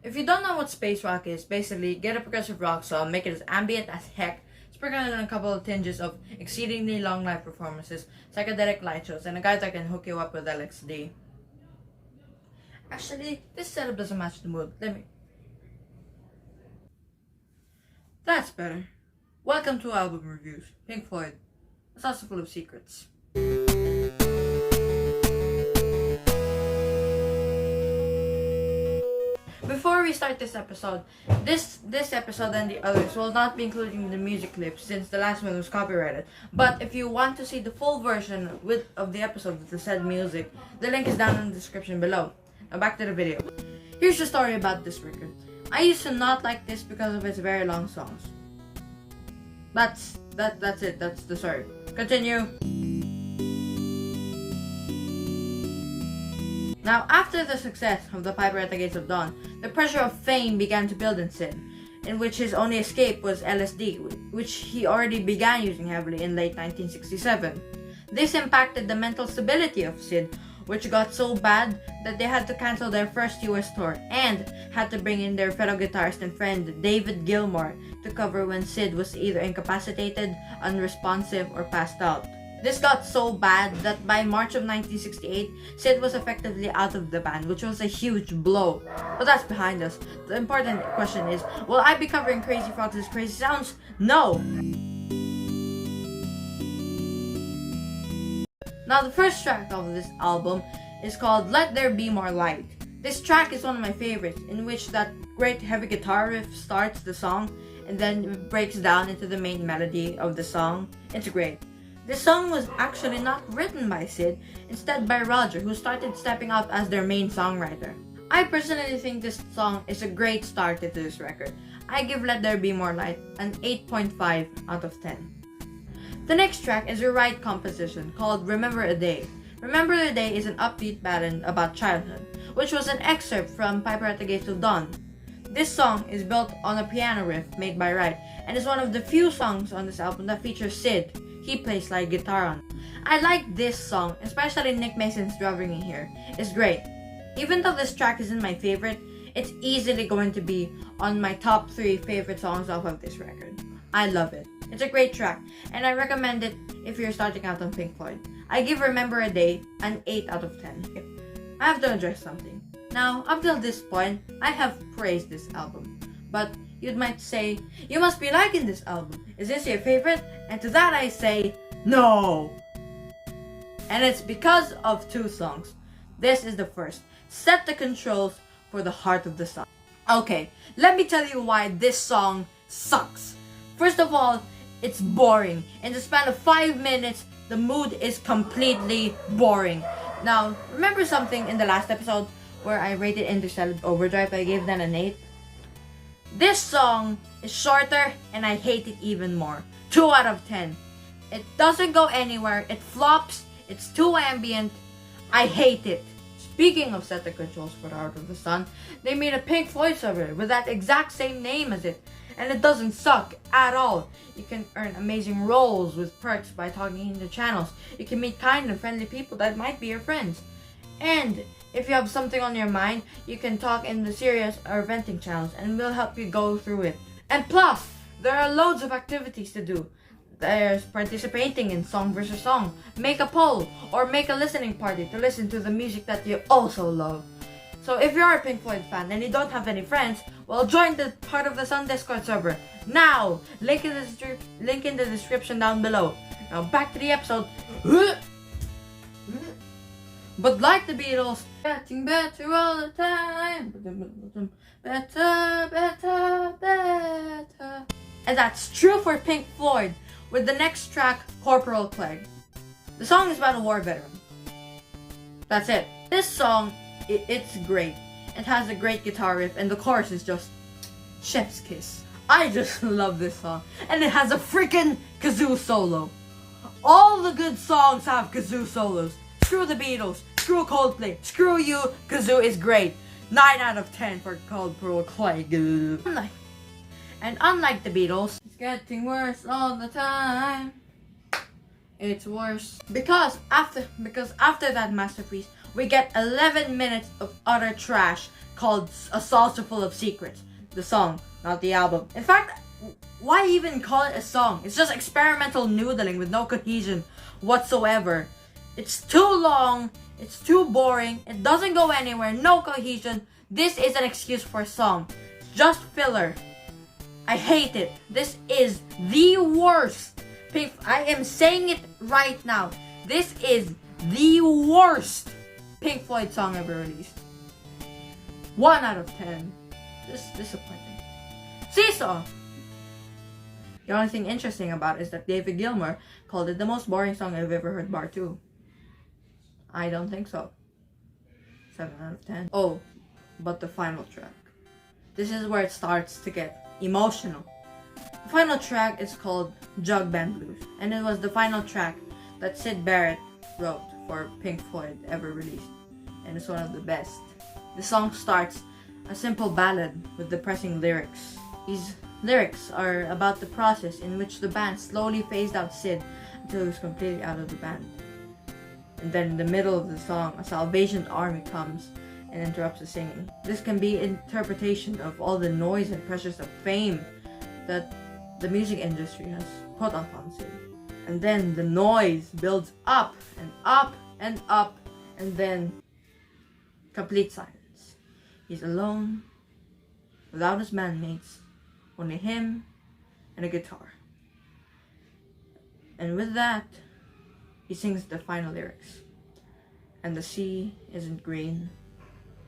If you don't know what space rock is, basically get a progressive rock song, make it as ambient as heck, sprinkle in a couple of tinges of exceedingly long live performances, psychedelic light shows, and a guy that can hook you up with LSD. Actually, this setup doesn't match the mood. That's better. Welcome to album reviews. Pink Floyd, Saucerful of Secrets. Before we start this episode, this episode and the others will not be including the music clips since the last one was copyrighted. But if you want to see the full version of the episode with the said music, the link is down in the description below. Now back to the video. Here's the story about this record. I used to not like this because of its very long songs. That's it. That's the story. Continue. Now, after the success of The Piper at the Gates of Dawn, the pressure of fame began to build in Syd, in which his only escape was LSD, which he already began using heavily in late 1967. This impacted the mental stability of Syd, which got so bad that they had to cancel their first US tour and had to bring in their fellow guitarist and friend David Gilmour to cover when Syd was either incapacitated, unresponsive, or passed out. This got so bad that by March of 1968, Syd was effectively out of the band, which was a huge blow. But that's behind us. The important question is, will I be covering Crazy Frogs' Crazy Sounds? No! Now, the first track of this album is called Let There Be More Light. This track is one of my favorites, in which that great heavy guitar riff starts the song and then breaks down into the main melody of the song. It's great. This song was actually not written by Syd, instead by Roger, who started stepping up as their main songwriter. I personally think this song is a great start to this record. I give Let There Be More Light an 8.5 out of 10. The next track is a Wright composition called Remember a Day. Remember a Day is an upbeat ballad about childhood, which was an excerpt from Piper at the Gates of Dawn. This song is built on a piano riff made by Wright and is one of the few songs on this album that features Syd. He plays slide guitar on. I like this song, especially Nick Mason's drumming in here. It's great. Even though this track isn't my favorite, it's easily going to be on my top 3 favorite songs off of this record. I love it. It's a great track, and I recommend it if you're starting out on Pink Floyd. I give Remember a Day an 8 out of 10. I have to address something. Now, up till this point, I have praised this album. But you might say, you must be liking this album. Is this your favorite? And to that I say, no! And it's because of 2 songs. This is the first. Set the Controls for the Heart of the Sun. Okay, let me tell you why this song sucks. First of all, it's boring. In the span of 5 minutes, the mood is completely boring. Now, remember something in the last episode where I rated Interstellar Overdrive? I gave that an 8. This song is shorter and I hate it even more. 2 out of 10. It doesn't go anywhere. It flops. It's too ambient. I hate it. Speaking of Set the Controls for the Heart of the Sun, they made a Pink Floyd server with that exact same name as it. And it doesn't suck at all. You can earn amazing roles with perks by talking in the channels. You can meet kind and friendly people that might be your friends. And if you have something on your mind, you can talk in the serious or venting channels and we'll help you go through it. And plus, there are loads of activities to do. There's participating in Song vs. Song, make a poll, or make a listening party to listen to the music that you also love. So if you're a Pink Floyd fan and you don't have any friends, well, join the Heart of the Sun Discord server now. Link in the description down below. Now back to the episode. But like the Beatles, getting better all the time. Better, better, better. And that's true for Pink Floyd with the next track, Corporal Clegg. The song is about a war veteran. That's it. This song, it's great. It has a great guitar riff and the chorus is just chef's kiss. I just love this song. And it has a freaking kazoo solo. All the good songs have kazoo solos. Screw the Beatles. Screw Coldplay. Screw you. Kazoo is great. 9 out of 10 for Corporal Clegg. And unlike the Beatles, it's getting worse all the time. It's worse. Because after that masterpiece, we get 11 minutes of utter trash called A Saucerful of Secrets. The song, not the album. In fact, why even call it a song? It's just experimental noodling with no cohesion whatsoever. It's too long, it's too boring, it doesn't go anywhere, no cohesion. This is an excuse for a song. It's just filler. I hate it. This is the worst. I am saying it right now. This is the worst Pink Floyd song ever released. 1 out of 10. This is disappointing. Seesaw. The only thing interesting about it is that David Gilmour called it the most boring song I've ever heard bar 2. I don't think so. 7 out of 10. Oh, but the final track. This is where it starts to get emotional. The final track is called Jugband Blues, and it was the final track that Syd Barrett wrote for Pink Floyd ever released, and it's one of the best. The song starts a simple ballad with depressing lyrics. These lyrics are about the process in which the band slowly phased out Syd until he was completely out of the band. And then in the middle of the song, a Salvation Army comes and interrupts the singing. This can be interpretation of all the noise and pressures of fame that the music industry has put upon Syd. And then the noise builds up and up and up, and then complete silence. He's alone, without his bandmates, only him and a guitar. And with that, he sings the final lyrics. And the sea isn't green,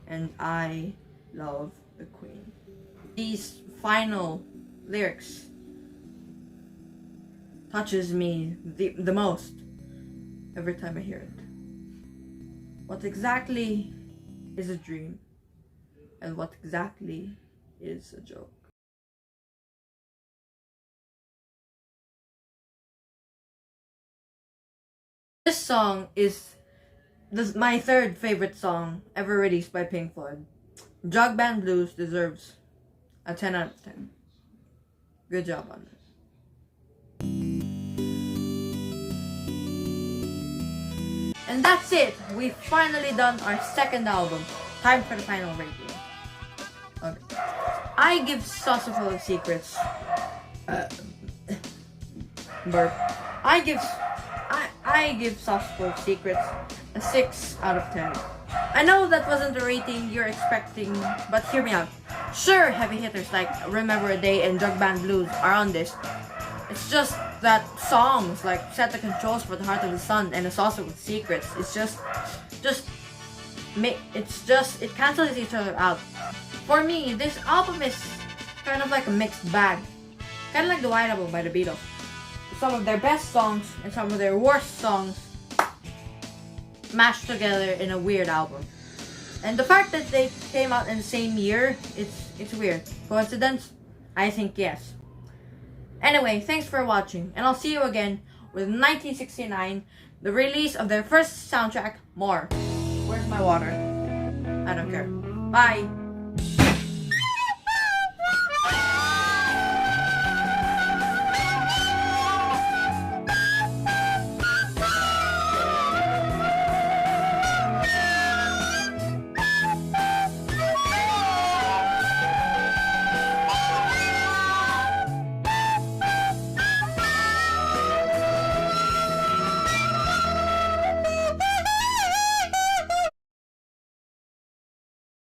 and I love the Queen. These final lyrics touches me the most every time I hear it. What exactly is a dream, and what exactly is a joke? This song is my third favorite song ever released by Pink Floyd. Jugband Blues deserves a 10 out of 10. Good job on this. And that's it. We've finally done our second album. Time for the final rating. Okay. I give Saucerful of Secrets burp. I give Saucerful of Secrets a 6 out of 10. I know that wasn't the rating you're expecting, but hear me out. Sure, heavy hitters like Remember a Day and Jugband Blues are on this. It's just that songs like Set the Controls for the Heart of the Sun and A Saucerful of Secrets, it cancels each other out. For me, this album is kind of like a mixed bag. Kind of like the White Album by the Beatles. Some of their best songs and some of their worst songs mashed together in a weird album. And the fact that they came out in the same year, it's weird. Coincidence? I think yes. Anyway, thanks for watching, and I'll see you again with 1969, the release of their first soundtrack, More. Where's my water? I don't care. Bye!